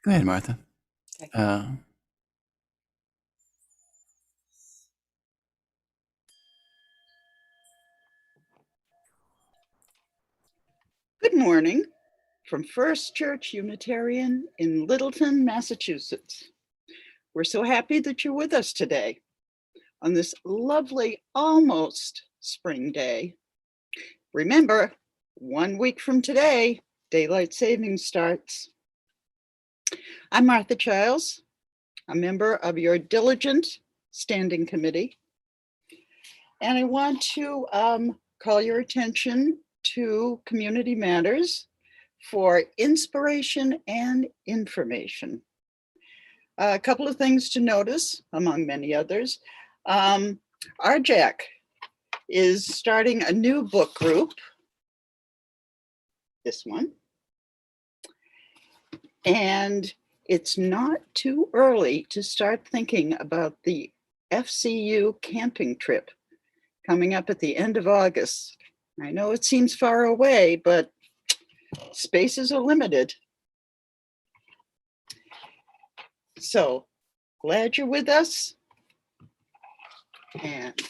Go ahead, Martha. Okay. Good morning from First Church Unitarian in Littleton, Massachusetts. We're so happy that you're with us today on this lovely, almost spring day. Remember, 1 week from today, daylight savings starts. I'm Martha Childs, a member of your diligent standing committee. And I want to call your attention to Community Matters for inspiration and information. A couple of things to notice, among many others. RJAC is starting a new book group, this one. And it's not too early to start thinking about the FCU camping trip coming up at the end of August. I know it seems far away, but spaces are limited. So glad you're with us and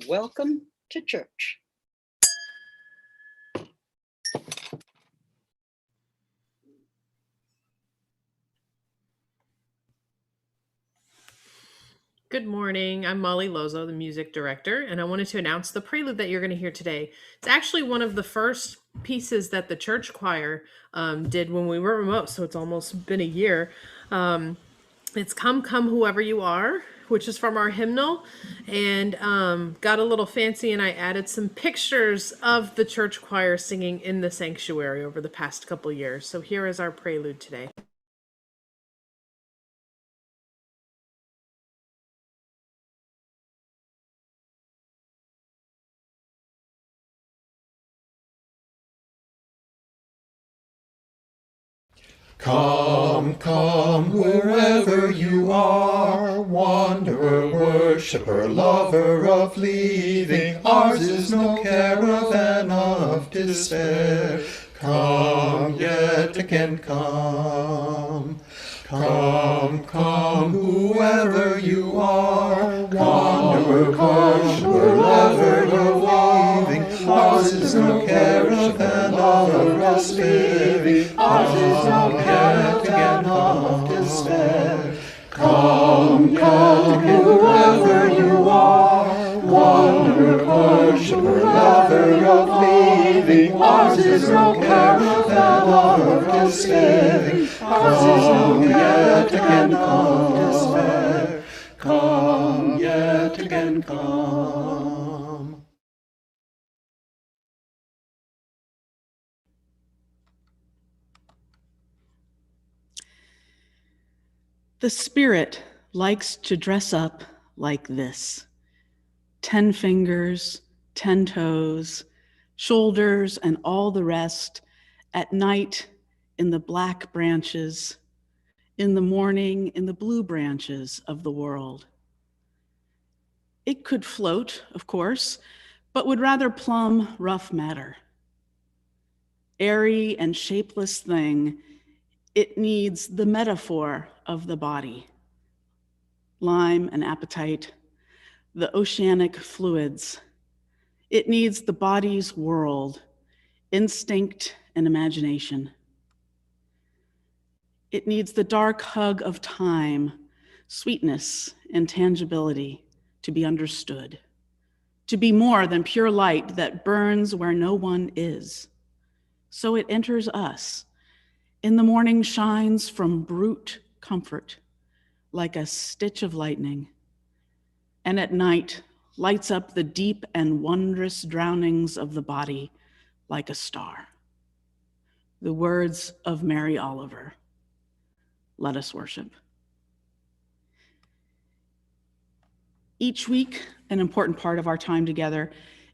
welcome to church. Good morning. I'm Molly Lozeau, the music director, and I wanted to announce the prelude that you're going to hear today. It's actually one of the first pieces that the church choir did when we were remote, so it's almost been a year. It's Come, Come, Whoever You Are, which is from our hymnal, and got a little fancy, and I added some pictures of the church choir singing in the sanctuary over the past couple years. So here is our prelude today. Come, come, wherever you are, wanderer, worshipper, lover of leaving, ours is no caravan of despair. Come, yet again come. Come, come, whoever you are, wanderer, worshiper, lover of leaving, ours is no caravan of us living, ours is no caravan of despair. Come, come, whoever you are, wanderer, worshiper, lover of leaving, ours is no caravan of despair. Ours is no yet again come despair. Come, yet again come. The Spirit likes to dress up like this: 10 fingers, 10 toes, shoulders, and all the rest, at night in the black branches, in the morning in the blue branches of the world. It could float, of course, but would rather plumb rough matter. Airy and shapeless thing, it needs the metaphor of the body, lime and appetite, the oceanic fluids. It needs the body's world, instinct and imagination. It needs the dark hug of time, sweetness and tangibility to be understood, to be more than pure light that burns where no one is. So it enters us. In the morning shines from brute comfort, like a stitch of lightning, and at night lights up the deep and wondrous drownings of the body like a star. The words of Mary Oliver. Let us worship. Each week, an important part of our time together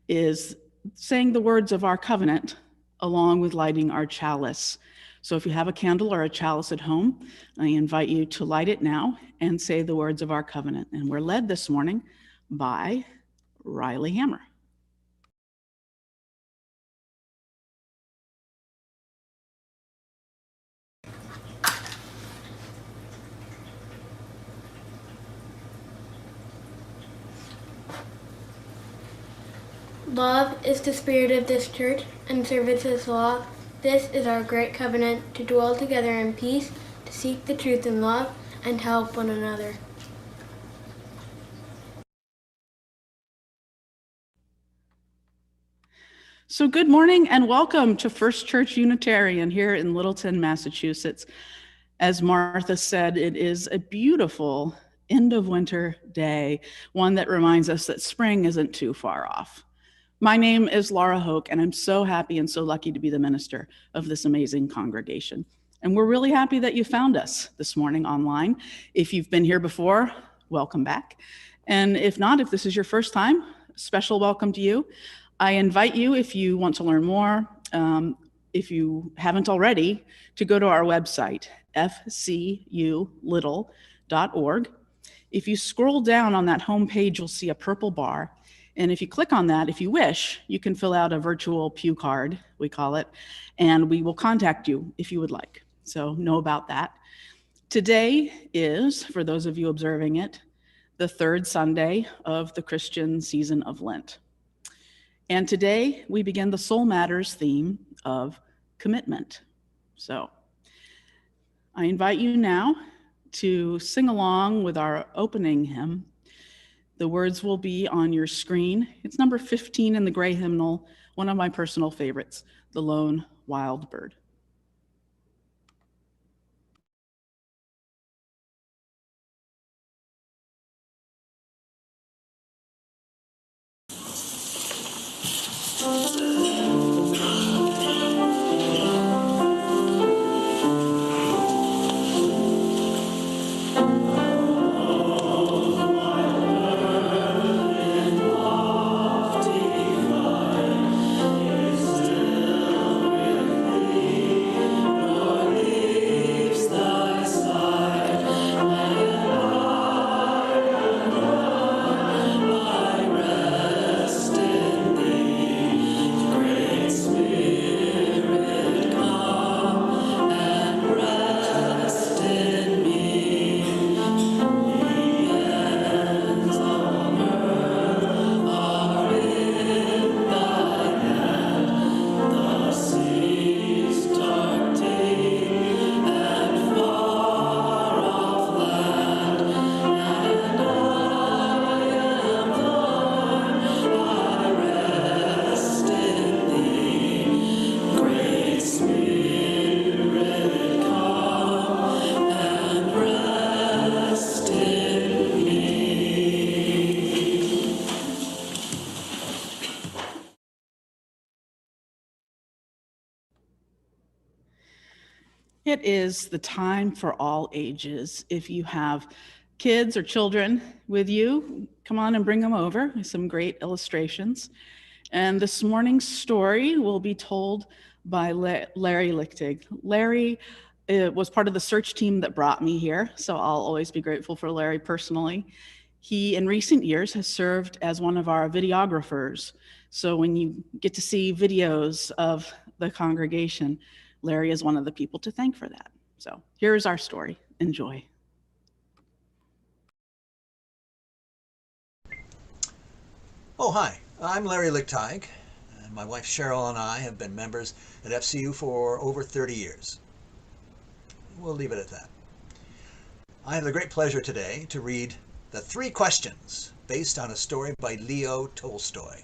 is saying the words of our covenant along with lighting our chalice. So if you have a candle or a chalice at home, I invite you to light it now and say the words of our covenant. And we're led this morning by Riley Hammer. Love is the spirit of this church, and service is law. This is our great covenant, to dwell together in peace, to seek the truth in love, and help one another. So good morning and welcome to First Church Unitarian here in Littleton, Massachusetts. As Martha said, it is a beautiful end of winter day, one that reminds us that spring isn't too far off. My name is Lara Hoke, and I'm so happy and so lucky to be the minister of this amazing congregation. And we're really happy that you found us this morning online. If you've been here before, welcome back. And if not, if this is your first time, special welcome to you. I invite you, if you want to learn more, if you haven't already, to go to our website, fculittle.org. If you scroll down on that homepage, you'll see a purple bar. And if you click on that, if you wish, you can fill out a virtual pew card, we call it, and we will contact you if you would like. So know about that. Today is, for those of you observing it, the third Sunday of the Christian season of Lent. And today we begin the Soul Matters theme of commitment. So I invite you now to sing along with our opening hymn. The words will be on your screen. It's number 15 in the gray hymnal, one of my personal favorites, The Lone Wild Bird. It is the time for all ages. If you have kids or children with you, come on and bring them over. There's some great illustrations. And this morning's story will be told by Larry Lickteig. Larry was part of the search team that brought me here, so I'll always be grateful for Larry personally. He, in recent years, has served as one of our videographers. So when you get to see videos of the congregation, Larry is one of the people to thank for that. So here's our story. Enjoy. Oh, hi. I'm Larry Lickteig. And my wife Cheryl and I have been members at FCU for over 30 years. We'll leave it at that. I have the great pleasure today to read The Three Questions, based on a story by Leo Tolstoy.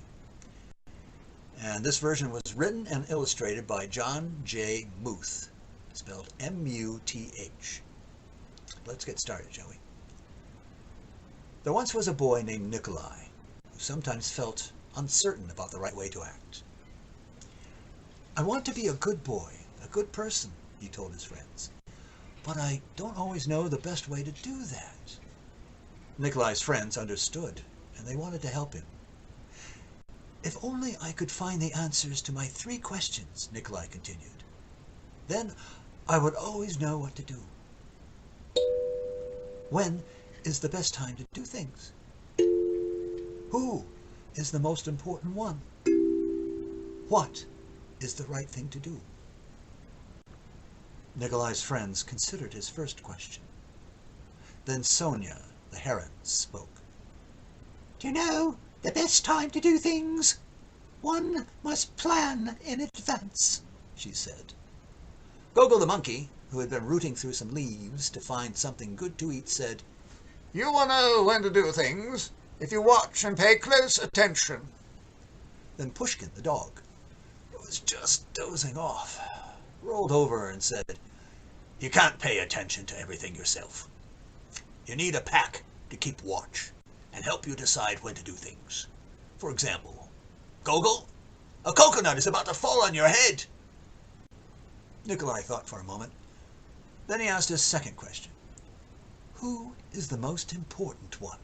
And this version was written and illustrated by John J. Muth, spelled M-U-T-H. Let's get started, shall we? There once was a boy named Nikolai who sometimes felt uncertain about the right way to act. I want to be a good boy, a good person, he told his friends, but I don't always know the best way to do that. Nikolai's friends understood, and they wanted to help him. "If only I could find the answers to my 3 questions," Nikolai continued. "Then I would always know what to do. When is the best time to do things? Who is the most important one? What is the right thing to do?" Nikolai's friends considered his first question. Then Sonia, the heron, spoke. "Do you know the best time to do things? One must plan in advance," she said. Gogol the monkey, who had been rooting through some leaves to find something good to eat, said, "You will know when to do things if you watch and pay close attention." Then Pushkin, the dog, who was just dozing off, rolled over and said, "You can't pay attention to everything yourself. You need a pack to keep watch and help you decide when to do things. For example, Gogol, a coconut is about to fall on your head." Nikolai thought for a moment. Then he asked his second question. "Who is the most important one?"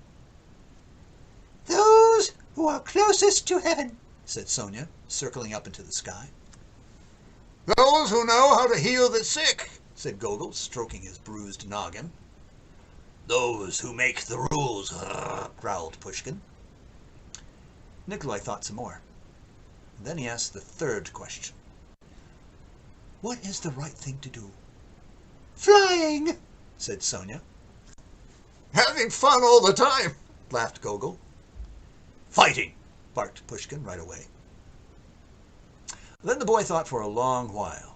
"Those who are closest to heaven," said Sonia, circling up into the sky. "Those who know how to heal the sick," said Gogol, stroking his bruised noggin. "Those who make the rules," growled Pushkin. Nikolai thought some more. Then he asked the third question. "What is the right thing to do?" "Flying," said Sonia. "Having fun all the time," laughed Gogol. "Fighting," barked Pushkin right away. Then the boy thought for a long while.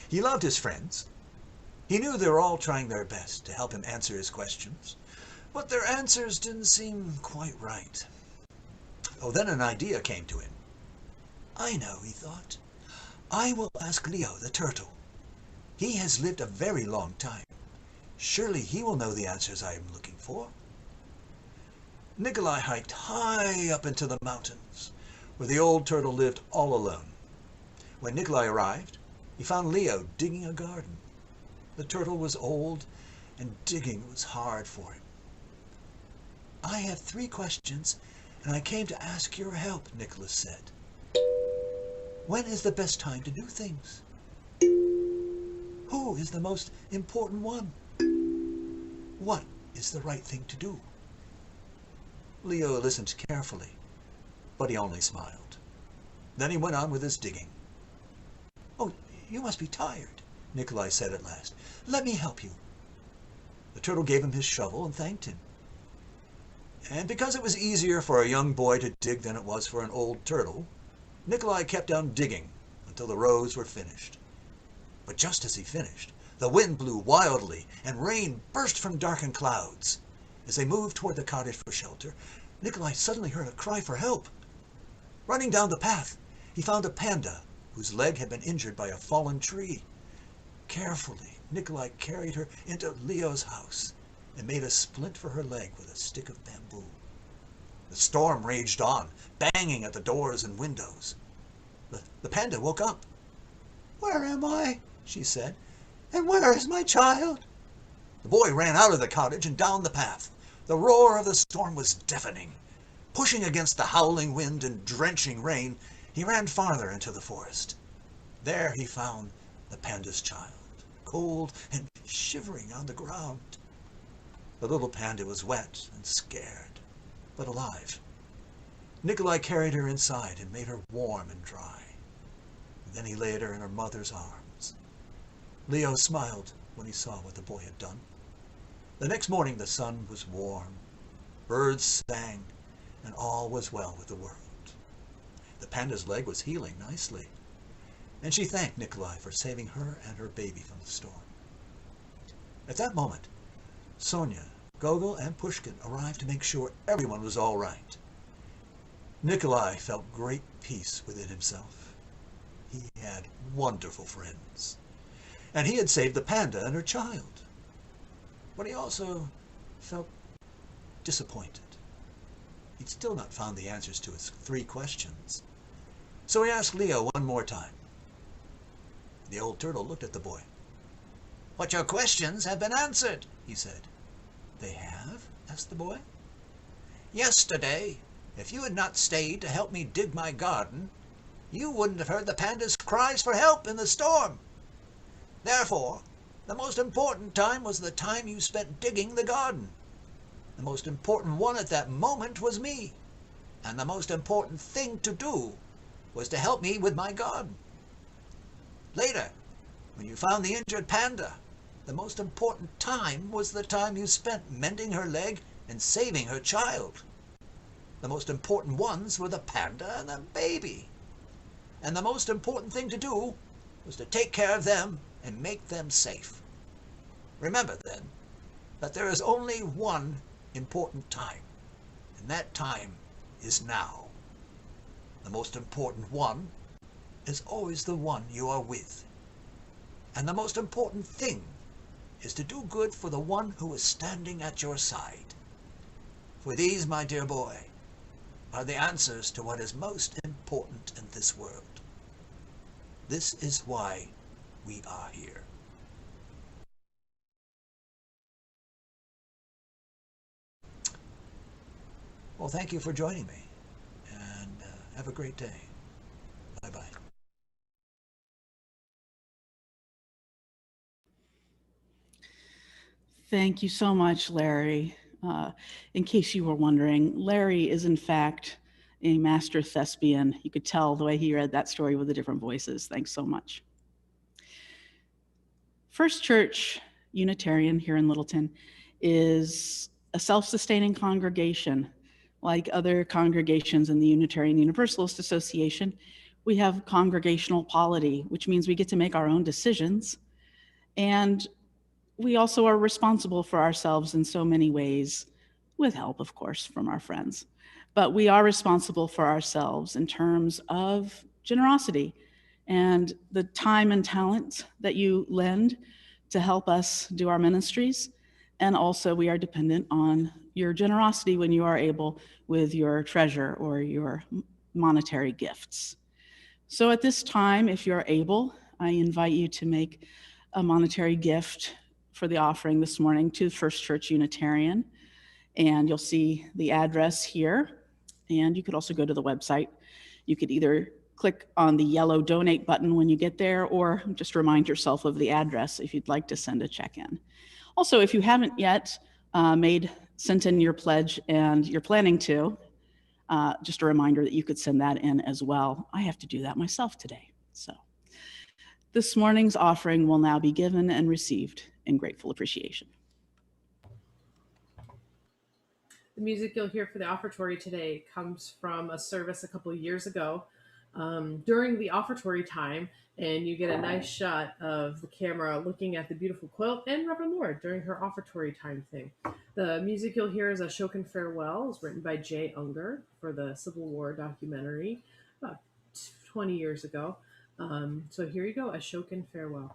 He loved his friends. He knew they were all trying their best to help him answer his questions, but their answers didn't seem quite right. Oh, then an idea came to him. "I know," he thought. "I will ask Leo the turtle. He has lived a very long time. Surely he will know the answers I am looking for." Nikolai hiked high up into the mountains, where the old turtle lived all alone. When Nikolai arrived, he found Leo digging a garden. The turtle was old, and digging was hard for him. "I have 3 questions, and I came to ask your help," Nicholas said. "When is the best time to do things? Who is the most important one? What is the right thing to do?" Leo listened carefully, but he only smiled. Then he went on with his digging. "Oh, you must be tired," Nikolai said at last. "Let me help you." The turtle gave him his shovel and thanked him. And because it was easier for a young boy to dig than it was for an old turtle, Nikolai kept on digging until the rows were finished. But just as he finished, the wind blew wildly and rain burst from darkened clouds. As they moved toward the cottage for shelter, Nikolai suddenly heard a cry for help. Running down the path, he found a panda whose leg had been injured by a fallen tree. Carefully, Nikolai carried her into Leo's house and made a splint for her leg with a stick of bamboo. The storm raged on, banging at the doors and windows. The panda woke up. "Where am I?" she said. "And where is my child?" The boy ran out of the cottage and down the path. The roar of the storm was deafening. Pushing against the howling wind and drenching rain, he ran farther into the forest. There he found the panda's child, cold and shivering on the ground. The little panda was wet and scared, but alive. Nikolai carried her inside and made her warm and dry. Then he laid her in her mother's arms. Leo smiled when he saw what the boy had done. The next morning the sun was warm, birds sang, and all was well with the world. The panda's leg was healing nicely, and she thanked Nikolai for saving her and her baby from the storm. At that moment, Sonia, Gogol, and Pushkin arrived to make sure everyone was all right. Nikolai felt great peace within himself. He had wonderful friends, and he had saved the panda and her child. But he also felt disappointed. He'd still not found the answers to his 3 questions. So he asked Leo one more time. The old turtle looked at the boy. But your questions have been answered, he said. They have? Asked the boy. Yesterday, if you had not stayed to help me dig my garden, you wouldn't have heard the panda's cries for help in the storm. Therefore, the most important time was the time you spent digging the garden. The most important one at that moment was me, and the most important thing to do was to help me with my garden. Later, when you found the injured panda, the most important time was the time you spent mending her leg and saving her child. The most important ones were the panda and the baby. And the most important thing to do was to take care of them and make them safe. Remember, then, that there is only one important time, and that time is now. The most important one is always the one you are with. And the most important thing is to do good for the one who is standing at your side. For these, my dear boy, are the answers to what is most important in this world. This is why we are here. Well, thank you for joining me, and have a great day. Bye-bye. Thank you so much, Larry. In case you were wondering, Larry is in fact a master thespian. You could tell the way he read that story with the different voices. Thanks so much. First Church Unitarian here in Littleton is a self-sustaining congregation. Like other congregations in the Unitarian Universalist Association, we have congregational polity, which means we get to make our own decisions. And we also are responsible for ourselves in so many ways, with help, of course, from our friends. But we are responsible for ourselves in terms of generosity and the time and talent that you lend to help us do our ministries. And also we are dependent on your generosity when you are able with your treasure or your monetary gifts. So at this time, if you're able, I invite you to make a monetary gift for the offering this morning to First Church Unitarian. And you'll see the address here. And you could also go to the website. You could either click on the yellow donate button when you get there, or just remind yourself of the address if you'd like to send a check in. Also, if you haven't yet sent in your pledge and you're planning to, just a reminder that you could send that in as well. I have to do that myself today. So this morning's offering will now be given and received in grateful appreciation. The music you'll hear for the Offertory today comes from a service a couple of years ago during the Offertory time, and you get a nice shot of the camera looking at the beautiful quilt and Reverend Lord during her Offertory time thing. The music you'll hear is Ashokan Farewell. It's written by Ungar for the Civil War documentary about 20 years ago. So here you go, Ashokan Farewell.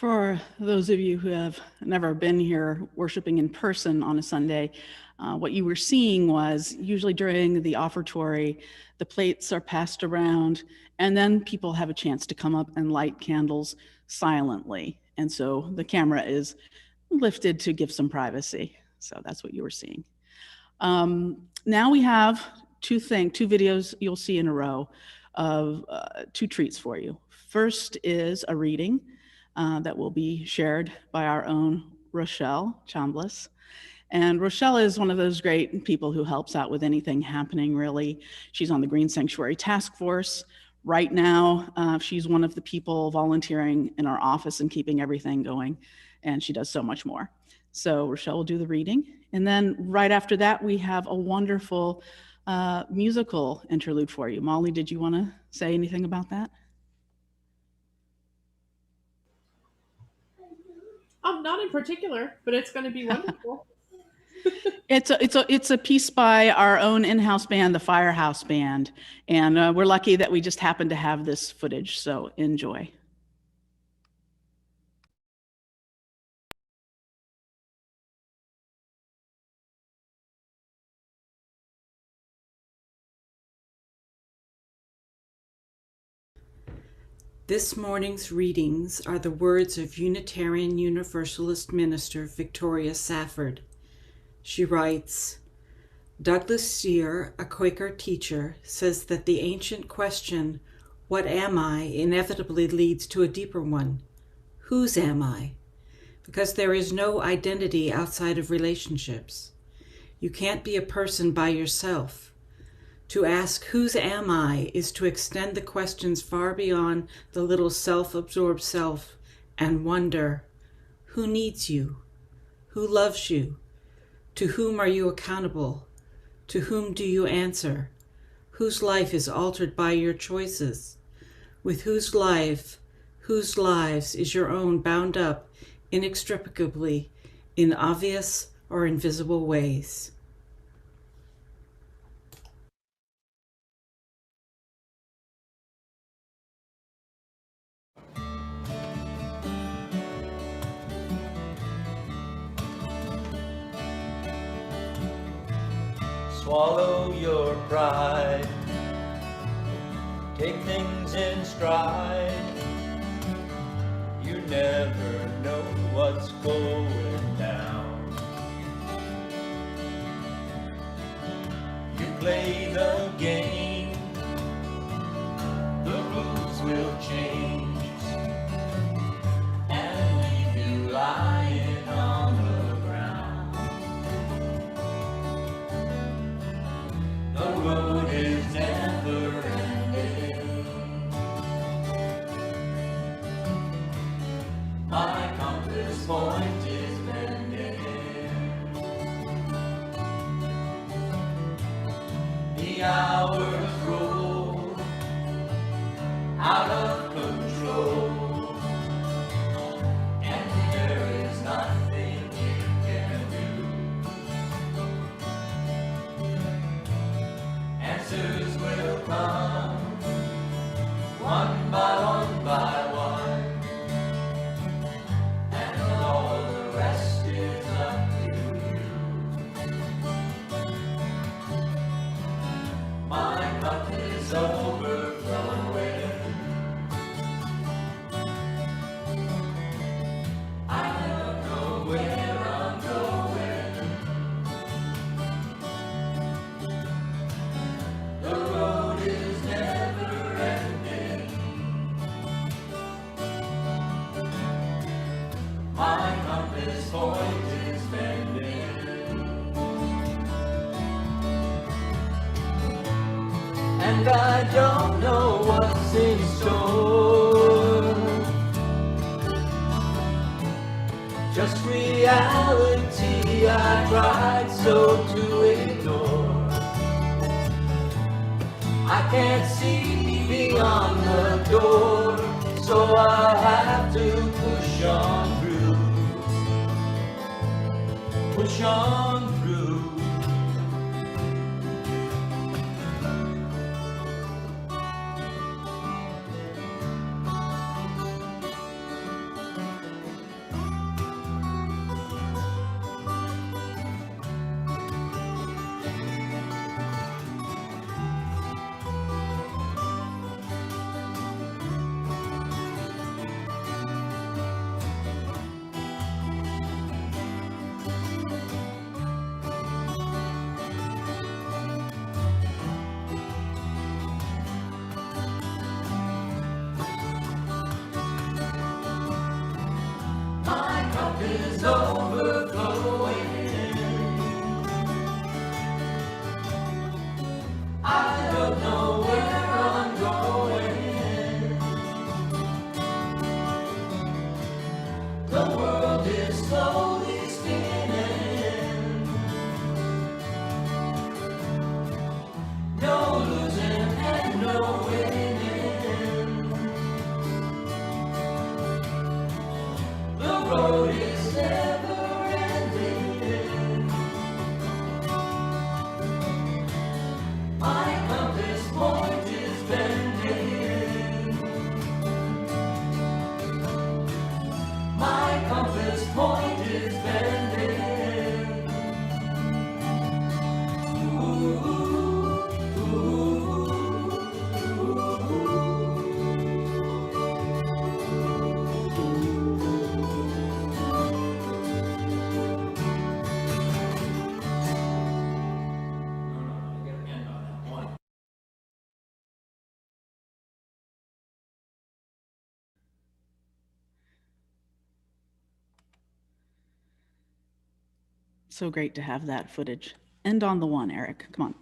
For those of you who have never been here worshiping in person on a Sunday, what you were seeing was usually during the offertory, the plates are passed around, and then people have a chance to come up and light candles silently. And so the camera is lifted to give some privacy. So that's what you were seeing. Now we have two videos you'll see in a row of two treats for you. First is a reading that will be shared by our own Rochelle, Chambless. And Rochelle is one of those great people who helps out with anything happening, really. She's on the Green Sanctuary Task Force. Right now, she's one of the people volunteering in our office and keeping everything going, and she does so much more. So Rochelle will do the reading. And then right after that, we have a wonderful musical interlude for you. Molly, did you want to say anything about that? Not in particular, but it's going to be wonderful. It's a piece by our own in-house band, the Firehouse band, and we're lucky that we just happen to have this footage. So enjoy. This morning's readings are the words of Unitarian Universalist minister Victoria Safford. She writes, Douglas Steere, a Quaker teacher, says that the ancient question, what am I, inevitably leads to a deeper one. Whose am I? Because there is no identity outside of relationships. You can't be a person by yourself. To ask, whose am I, is to extend the questions far beyond the little self-absorbed self and wonder, who needs you? Who loves you? To whom are you accountable? To whom do you answer? Whose life is altered by your choices? With whose lives is your own bound up inextricably in obvious or invisible ways? Swallow your pride, take things in stride. You never know what's going down. You play the game, the rules will change and leave you lying on the ground. The road is never ending. My compass point is bending. The hours roll out of control, and there is nothing you can do. Answers will come one by one, and all the rest is up to you. My cup is overflowing. I don't know where I'm going. The road is never ending. My compass point is bending. And I don't know what's in store. Just reality I tried so to ignore. I can't see beyond the door, so I have to push on through. Push on through. is overflowing. I don't know where I'm going. The world is slowly spinning. No losing and no winning. The road is never ending. My compass point is bending. My compass point is bending. Ooh, ooh, So great to have that footage. End on the one, Eric. Come on.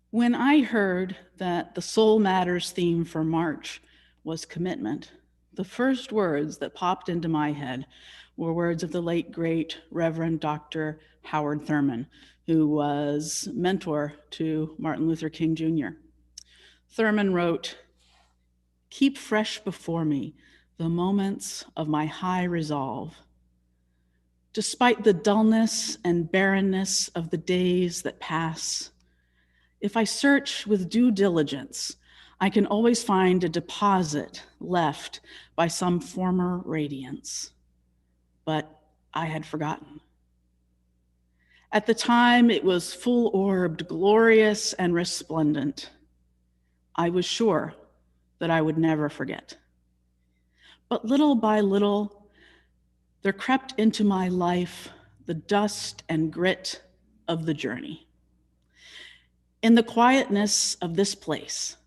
When I heard that the Soul Matters theme for March was commitment, the first words that popped into my head were words of the late, great Reverend Dr. Howard Thurman, who was mentor to Martin Luther King Jr. Thurman wrote, "Keep fresh before me the moments of my high resolve. Despite the dullness and barrenness of the days that pass, if I search with due diligence, I can always find a deposit left by some former radiance." But I had forgotten. At the time, it was full-orbed, glorious, and resplendent. I was sure that I would never forget. But little by little, there crept into my life the dust and grit of the journey. In the quietness of this place,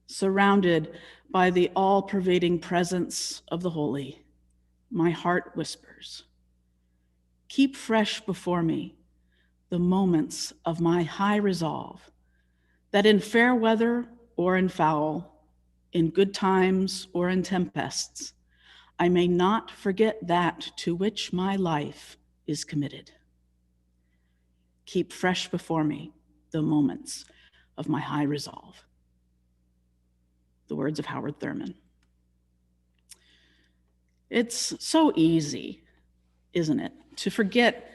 surrounded by the all-pervading presence of the holy, my heart whispers, "Keep fresh before me the moments of my high resolve, that in fair weather or in foul, in good times or in tempests, I may not forget that to which my life is committed. Keep fresh before me the moments of my high resolve." The words of Howard Thurman. It's so easy, isn't it, to forget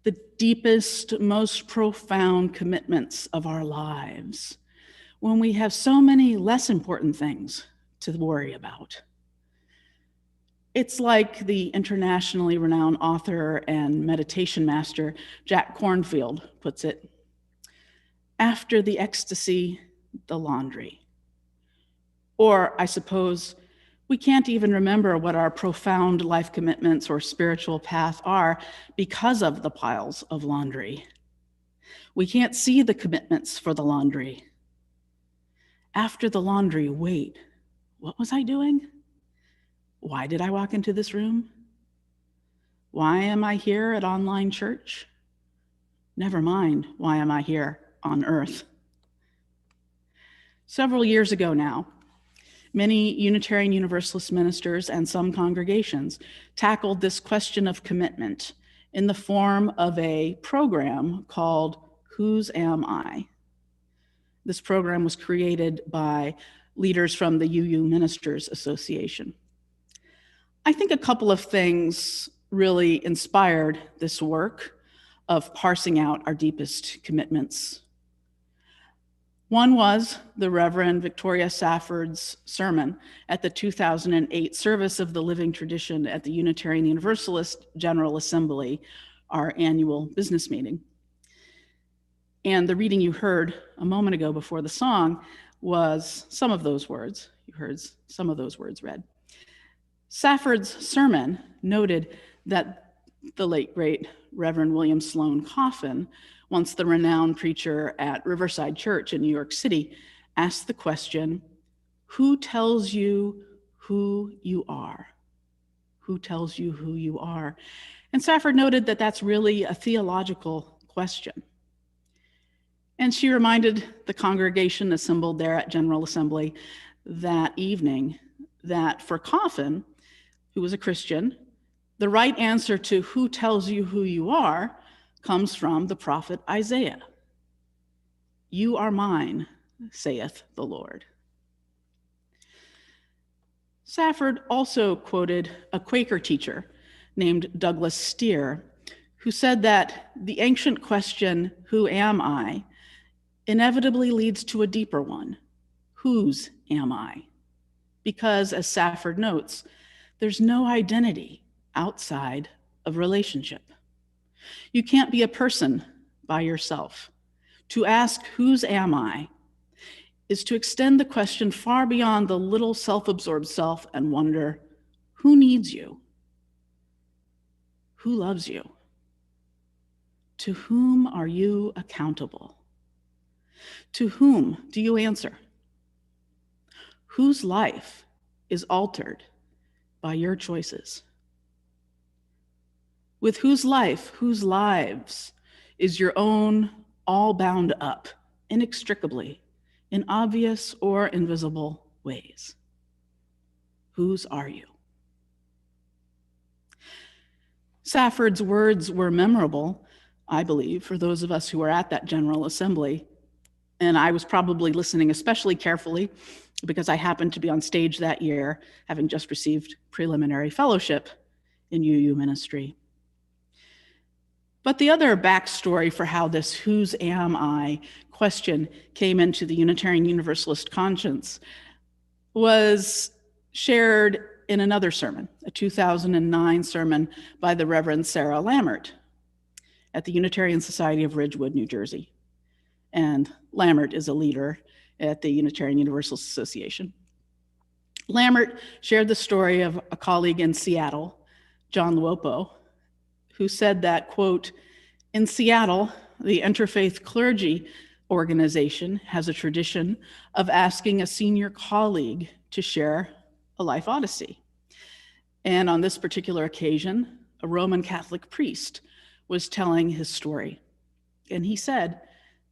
the deepest, most profound commitments of our lives when we have so many less important things to worry about. It's like the internationally renowned author and meditation master Jack Kornfield puts it, "After the ecstasy, the laundry." Or I suppose we can't even remember what our profound life commitments or spiritual path are because of the piles of laundry. We can't see the commitments for the laundry. After the laundry, wait, what was I doing? Why did I walk into this room? Why am I here at online church? Never mind, why am I here on earth? Several years ago now, many Unitarian Universalist ministers and some congregations tackled this question of commitment in the form of a program called Whose Am I? This program was created by leaders from the UU Ministers Association. I think a couple of things really inspired this work of parsing out our deepest commitments. One was the Reverend Victoria Safford's sermon at the 2008 service of the Living Tradition at the Unitarian Universalist General Assembly, our annual business meeting. And the reading you heard a moment ago before the song was some of those words. You heard some of those words read. Safford's sermon noted that the late, great Reverend William Sloane Coffin, once the renowned preacher at Riverside Church in New York City, asked the question, "Who tells you who you are. Who tells you who you are? And Safford noted that that's really a theological question. And she reminded the congregation assembled there at General Assembly that evening that for Coffin, who was a Christian, the right answer to who tells you who you are comes from the prophet Isaiah. You are mine, saith the Lord. Safford also quoted a Quaker teacher named Douglas Steere, who said that the ancient question, who am I, inevitably leads to a deeper one, whose am I? Because, as Safford notes, there's no identity outside of relationship. You can't be a person by yourself. To ask, whose am I, is to extend the question far beyond the little self-absorbed self and wonder, who needs you? Who loves you? To whom are you accountable? To whom do you answer? Whose life is altered by your choices? With whose life, whose lives is your own all bound up inextricably in obvious or invisible ways? Whose are you? Safford's words were memorable, I believe, for those of us who were at that General Assembly. And I was probably listening especially carefully because I happened to be on stage that year, having just received preliminary fellowship in UU ministry. But the other backstory for how this whose am I question came into the Unitarian Universalist conscience was shared in another sermon, a 2009 sermon by the Reverend Sarah Lammert at the Unitarian Society of Ridgewood, New Jersey. And Lammert is a leader at the Unitarian Universalist Association. Lammert shared the story of a colleague in Seattle, John Luopo, who said that, quote, in Seattle, the Interfaith Clergy Organization has a tradition of asking a senior colleague to share a life odyssey. And on this particular occasion, a Roman Catholic priest was telling his story. And he said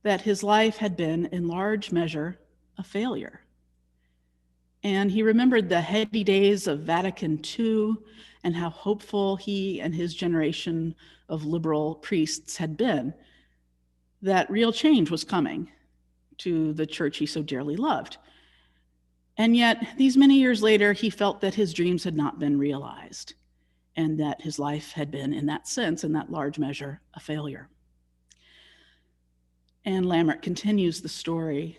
that his life had been, in large measure, a failure. And he remembered the heady days of Vatican II and how hopeful he and his generation of liberal priests had been, that real change was coming to the church he so dearly loved. And yet, these many years later, he felt that his dreams had not been realized and that his life had been, in that sense, in that large measure, a failure. And Lammert continues the story.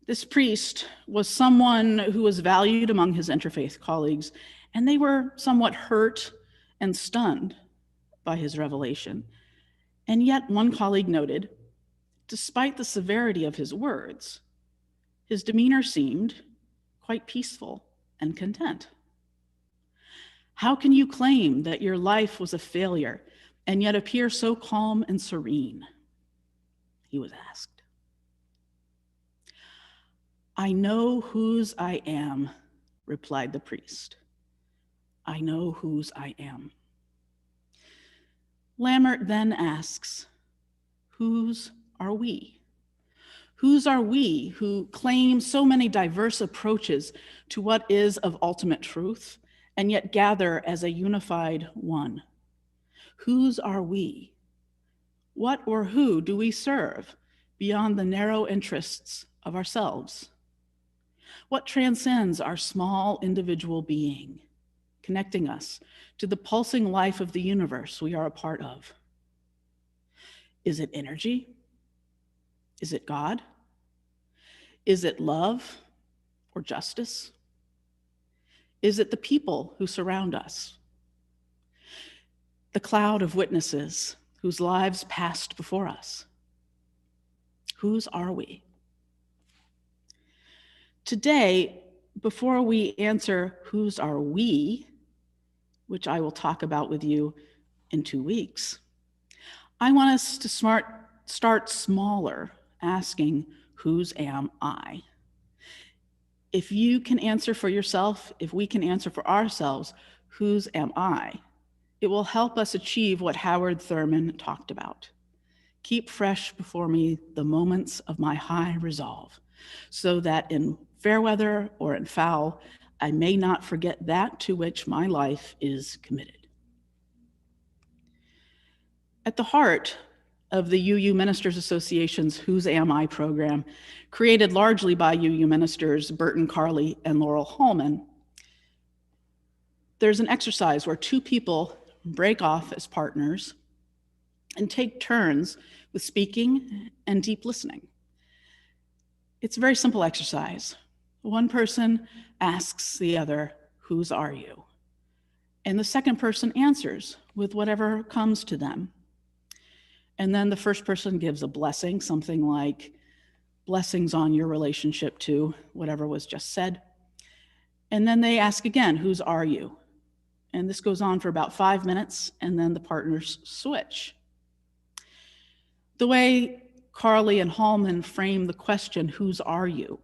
This priest was someone who was valued among his interfaith colleagues, and they were somewhat hurt and stunned by his revelation. And yet, one colleague noted, despite the severity of his words, his demeanor seemed quite peaceful and content. How can you claim that your life was a failure and yet appear so calm and serene? He was asked. I know whose I am, replied the priest. I know whose I am. Lammert then asks, whose are we? Whose are we who claim so many diverse approaches to what is of ultimate truth and yet gather as a unified one? Whose are we? What or who do we serve beyond the narrow interests of ourselves? What transcends our small individual being, connecting us to the pulsing life of the universe we are a part of? Is it energy? Is it God? Is it love or justice? Is it the people who surround us? The cloud of witnesses whose lives passed before us? Whose are we? Today, before we answer whose are we, which I will talk about with you in 2 weeks, I want us to start smaller, asking, whose am I? If you can answer for yourself, if we can answer for ourselves, whose am I? It will help us achieve what Howard Thurman talked about. Keep fresh before me the moments of my high resolve, so that in fair weather or in foul, I may not forget that to which my life is committed. At the heart of the UU Ministers Association's Whose Am I program, created largely by UU ministers Burton Carley and Laurel Hallman, there's an exercise where two people break off as partners and take turns with speaking and deep listening. It's a very simple exercise. One person asks the other, "Whose are you?" And the second person answers with whatever comes to them. And then the first person gives a blessing, something like, "Blessings on your relationship to," whatever was just said. And then they ask again, "Whose are you?" And this goes on for about 5 minutes, and then the partners switch. The way Carley and Hallman frame the question, "Whose are you?"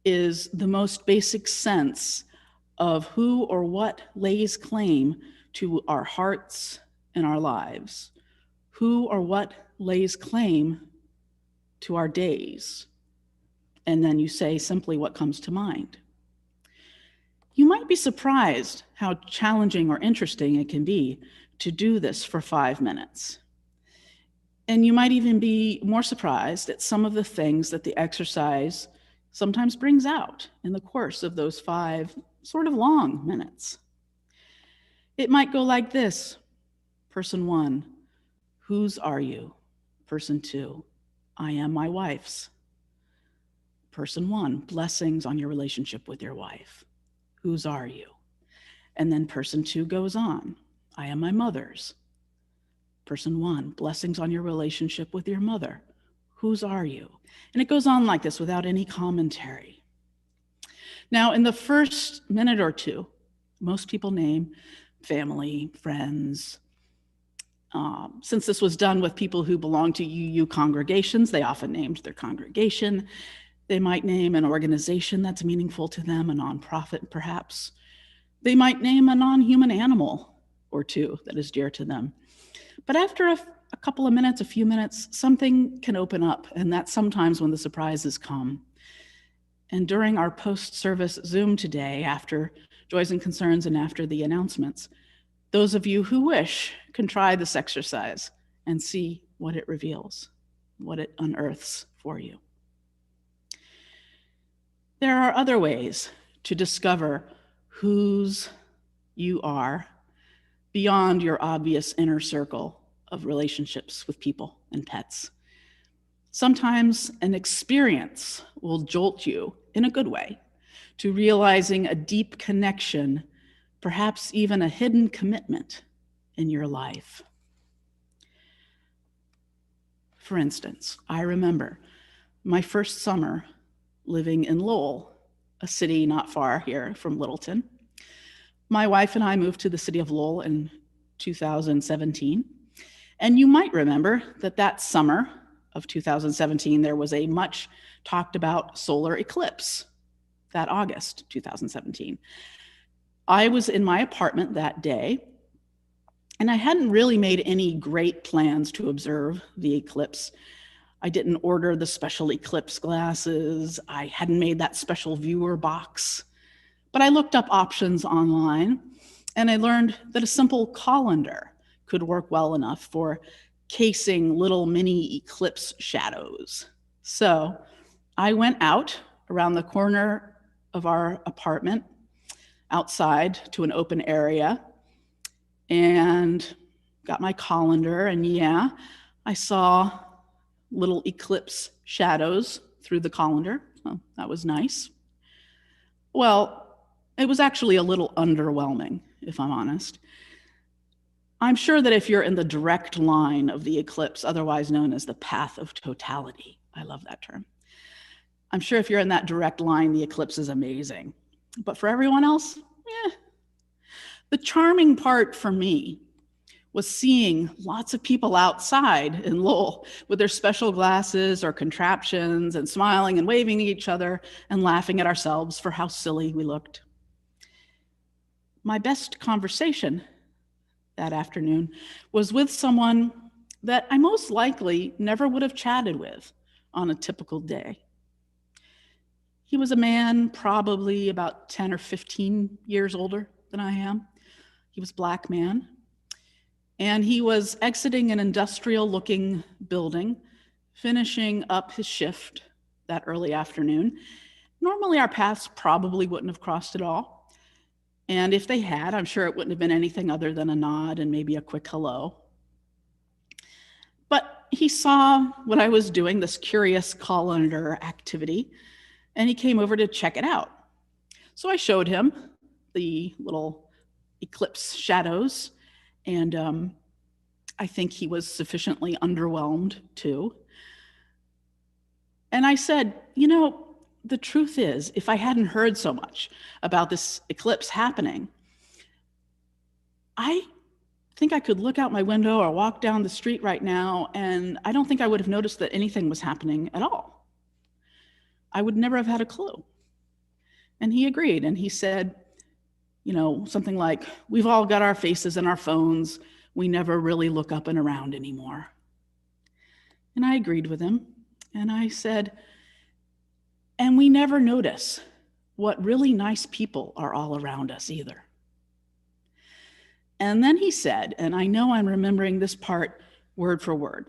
is the most basic sense of who or what lays claim to our hearts and our lives. Who or what lays claim to our days? And then you say simply what comes to mind. You might be surprised how challenging or interesting it can be to do this for 5 minutes. And you might even be more surprised at some of the things that the exercise sometimes brings out in the course of those 5 sort of long minutes. It might go like this. Person 1, "Whose are you?" Person 2, "I am my wife's." Person 1, "Blessings on your relationship with your wife." Whose are you? And then person 2 goes on, "I am my mother's." Person 1, "Blessings on your relationship with your mother." Whose are you? And it goes on like this without any commentary. Now, in the first minute or two, most people name family, friends. Since this was done with people who belong to UU congregations, they often named their congregation. They might name an organization that's meaningful to them, a nonprofit perhaps. They might name a non-human animal or two that is dear to them. But after a couple of minutes, a few minutes, something can open up, and that's sometimes when the surprises come. And during our post-service Zoom today, after Joys and Concerns and after the announcements, those of you who wish can try this exercise and see what it reveals, what it unearths for you. There are other ways to discover whose you are beyond your obvious inner circle of relationships with people and pets. Sometimes an experience will jolt you in a good way to realizing a deep connection, perhaps even a hidden commitment in your life. For instance, I remember my first summer living in Lowell, a city not far here from Littleton. My wife and I moved to the city of Lowell in 2017. And you might remember that that summer of 2017, there was a much talked about solar eclipse that August 2017. I was in my apartment that day, and I hadn't really made any great plans to observe the eclipse. I didn't order the special eclipse glasses. I hadn't made that special viewer box. But I looked up options online, and I learned that a simple colander could work well enough for casing little mini eclipse shadows. So I went out around the corner of our apartment, outside to an open area, and got my colander, and yeah, I saw little eclipse shadows through the colander. Well, that was nice. Well, it was actually a little underwhelming, if I'm honest. I'm sure that if you're in the direct line of the eclipse, otherwise known as the path of totality, I love that term. I'm sure if you're in that direct line, the eclipse is amazing. But for everyone else, The charming part for me was seeing lots of people outside in Lowell with their special glasses or contraptions and smiling and waving at each other and laughing at ourselves for how silly we looked. My best conversation that afternoon was with someone that I most likely never would have chatted with on a typical day. He was a man probably about 10 or 15 years older than I am. He was a Black man, and he was exiting an industrial-looking building, finishing up his shift that early afternoon. Normally, our paths probably wouldn't have crossed at all. And if they had, I'm sure it wouldn't have been anything other than a nod and maybe a quick hello. But he saw what I was doing, this curious colander activity, and he came over to check it out. So I showed him the little eclipse shadows, and I think he was sufficiently underwhelmed too. And I said, you know, the truth is, if I hadn't heard so much about this eclipse happening, I think I could look out my window or walk down the street right now, and I don't think I would have noticed that anything was happening at all. I would never have had a clue. And he agreed, and he said, you know, something like, we've all got our faces in our phones. We never really look up and around anymore. And I agreed with him, and I said, and we never notice what really nice people are all around us either. And then he said, and I know I'm remembering this part word for word.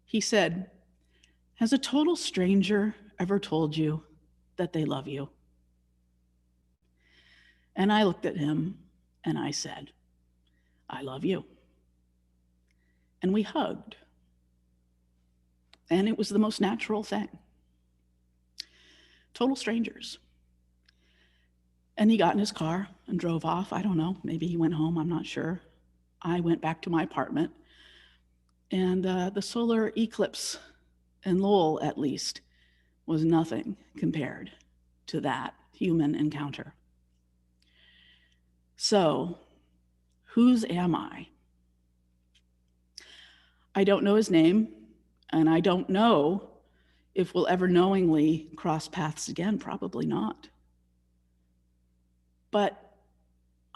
He said, has a total stranger ever told you that they love you? And I looked at him and I said, I love you. And we hugged. And it was the most natural thing. Total strangers. And he got in his car and drove off. I don't know, maybe he went home, I'm not sure. I went back to my apartment, and the solar eclipse in Lowell, at least, was nothing compared to that human encounter. So, whose am I? I don't know his name, and I don't know if we'll ever knowingly cross paths again, probably not. But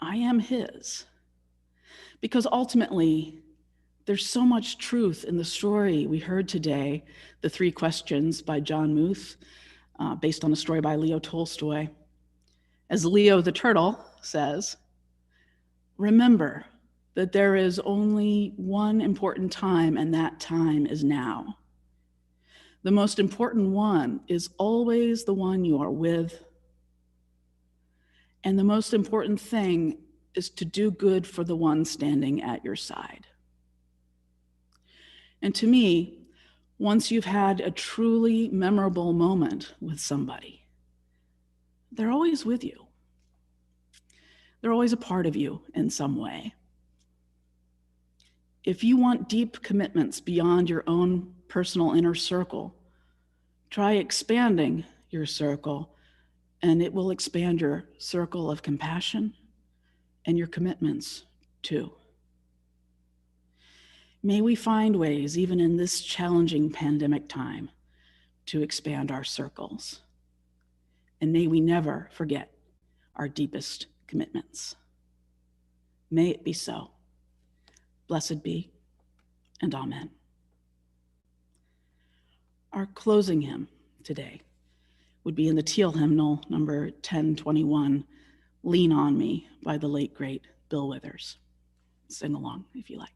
I am his, because ultimately, there's so much truth in the story we heard today, The Three Questions by John Muth, based on a story by Leo Tolstoy. As Leo the turtle says, remember that there is only one important time, and that time is now. The most important one is always the one you are with. And the most important thing is to do good for the one standing at your side. And to me, once you've had a truly memorable moment with somebody, they're always with you. They're always a part of you in some way. If you want deep commitments beyond your own personal inner circle, try expanding your circle, and it will expand your circle of compassion and your commitments too. May we find ways, even in this challenging pandemic time, to expand our circles. And may we never forget our deepest commitments. May it be so. Blessed be, and amen. Our closing hymn today would be in the Teal hymnal, number 1021, Lean on Me by the late, great Bill Withers. Sing along if you like.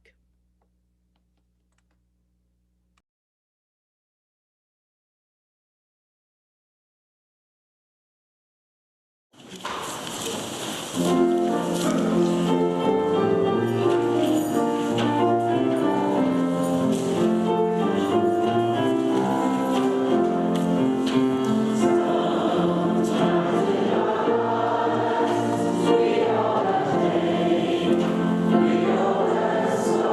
We are the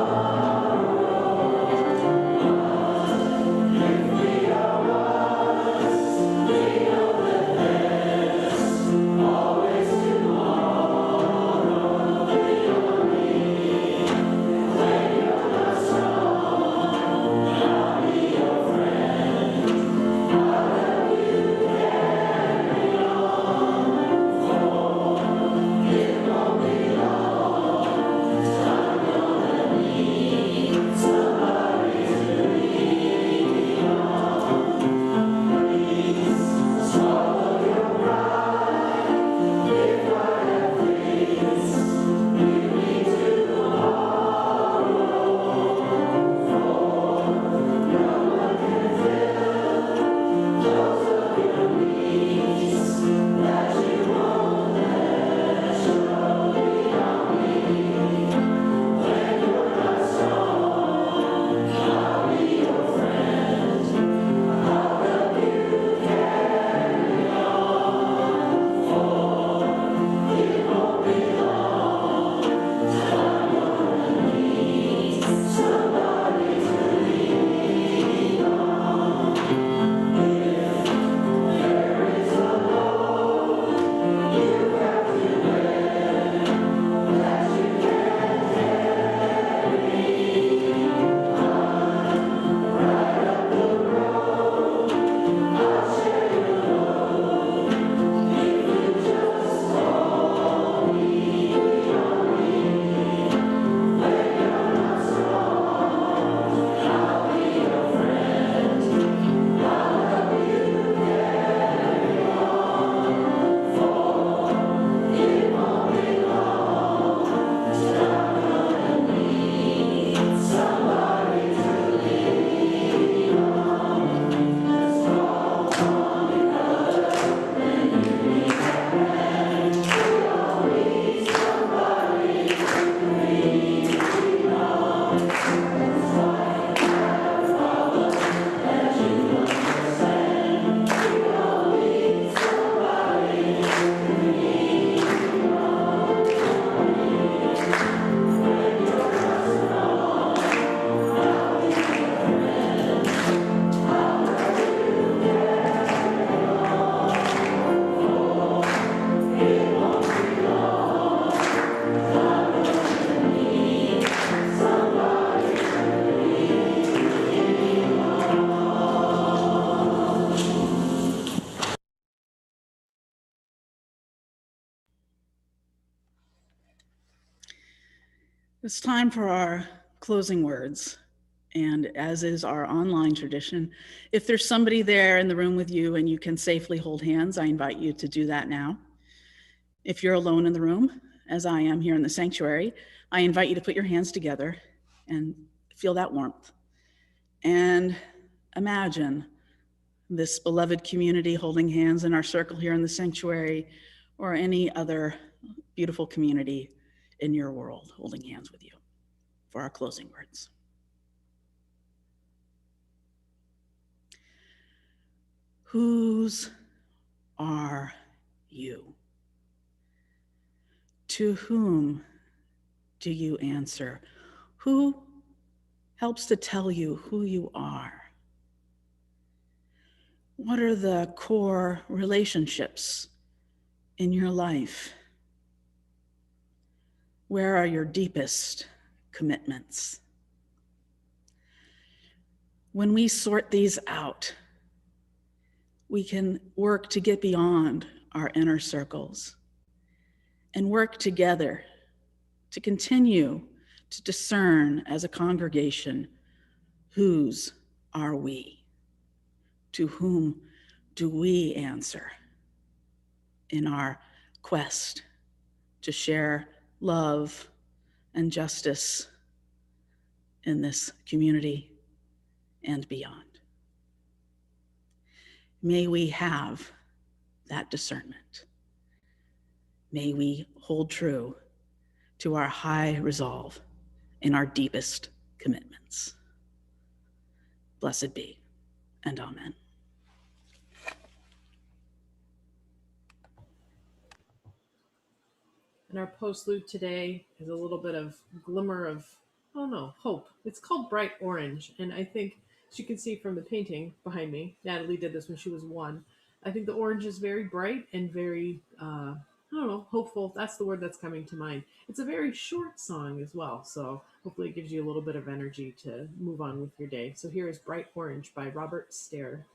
It's time for our closing words. And as is our online tradition, if there's somebody there in the room with you and you can safely hold hands, I invite you to do that now. If you're alone in the room, as I am here in the sanctuary, I invite you to put your hands together and feel that warmth. And imagine this beloved community holding hands in our circle here in the sanctuary, or any other beautiful community in your world holding hands with you for our closing words. Whose are you? To whom do you answer? Who helps to tell you who you are? What are the core relationships in your life? Where are your deepest commitments? When we sort these out, we can work to get beyond our inner circles and work together to continue to discern as a congregation, whose are we? To whom do we answer in our quest to share love and justice in this community and beyond? May we have that discernment. May we hold true to our high resolve in our deepest commitments. Blessed be, and amen. And our postlude today is a little bit of glimmer of, hope. It's called Bright Orange. And I think, as you can see from the painting behind me, Natalie did this when she was 1. I think the orange is very bright and very, hopeful. That's the word that's coming to mind. It's a very short song as well. So hopefully it gives you a little bit of energy to move on with your day. So here is Bright Orange by Robert Stair.